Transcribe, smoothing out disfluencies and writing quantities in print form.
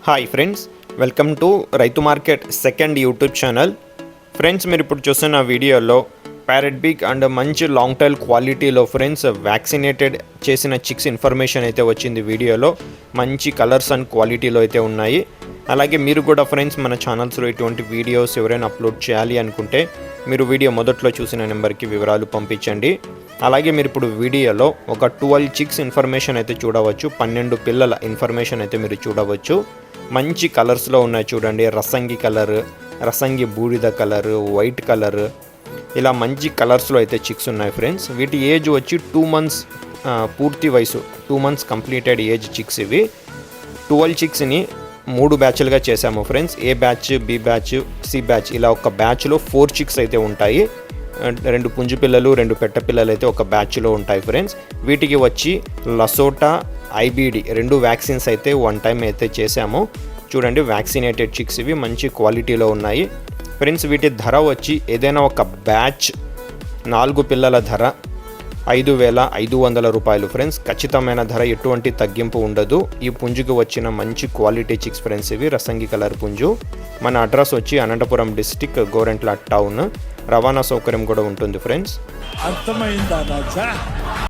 Hi friends, welcome to రైతు market second YouTube channel. Friends, మీరు ఇప్పుడు చూస్తున్న వీడియోలో ప్యారెట్ బిగ్ అండ్ మంచి లాంగ్ టైల్ క్వాలిటీలో ఫ్రెండ్స్ వ్యాక్సినేటెడ్ చేసిన చిక్స్ ఇన్ఫర్మేషన్ అయితే వచ్చింది. వీడియోలో మంచి కలర్స్ అండ్ క్వాలిటీలో అయితే ఉన్నాయి. అలాగే మీరు కూడా ఫ్రెండ్స్ మన ఛానల్స్లో ఇటువంటి వీడియోస్ ఎవరైనా అప్లోడ్ చేయాలి అనుకుంటే మీరు వీడియో మొదట్లో చూసిన నెంబర్కి వివరాలు పంపించండి. అలాగే మీరు ఇప్పుడు వీడియోలో ఒక 12 చిక్స్ ఇన్ఫర్మేషన్ అయితే చూడవచ్చు. 12 పిల్లల ఇన్ఫర్మేషన్ అయితే మీరు చూడవచ్చు. మంచి కలర్స్లో ఉన్నాయి చూడండి. రసంగి కలర్, రసంగి బూడిద కలర్, వైట్ కలర్, ఇలా మంచి కలర్స్లో అయితే చిక్స్ ఉన్నాయి ఫ్రెండ్స్. వీటి ఏజ్ వచ్చి 2 months పూర్తి వయసు, 2 months కంప్లీటెడ్ ఏజ్ చిక్స్ ఇవి. 12 చిక్స్ని 3 బ్యాచ్లుగా చేశాము friends. A batch, B batch, C batch, ఇలా ఒక బ్యాచ్లో 4 చిక్స్ అయితే ఉంటాయి. 2 పుంజు పిల్లలు, 2 పెట్ట పిల్లలు అయితే ఒక బ్యాచ్లో ఉంటాయి ఫ్రెండ్స్. వీటికి వచ్చి లసోటా, ఐబీడి 2 వ్యాక్సిన్స్ అయితే 1 టైం అయితే చేశాము. చూడండి, వ్యాక్సినేటెడ్ చిక్స్ ఇవి మంచి క్వాలిటీలో ఉన్నాయి ఫ్రెండ్స్. వీటి ధర వచ్చి ఏదైనా ఒక బ్యాచ్ 4 పిల్లల ధర 5,500 రూపాయలు ఫ్రెండ్స్. ఖచ్చితమైన ధర, ఎటువంటి తగ్గింపు ఉండదు. ఈ పుంజుకి వచ్చిన మంచి క్వాలిటీ చిక్స్ ఫ్రెండ్స్ ఇవి. రసంగి కలర్ పుంజు. మన అడ్రస్ వచ్చి అనంతపురం డిస్టిక్, గోరెంట్ల టౌన్. రవాణా సౌకర్యం కూడా ఉంటుంది ఫ్రెండ్స్. అర్థమైందా?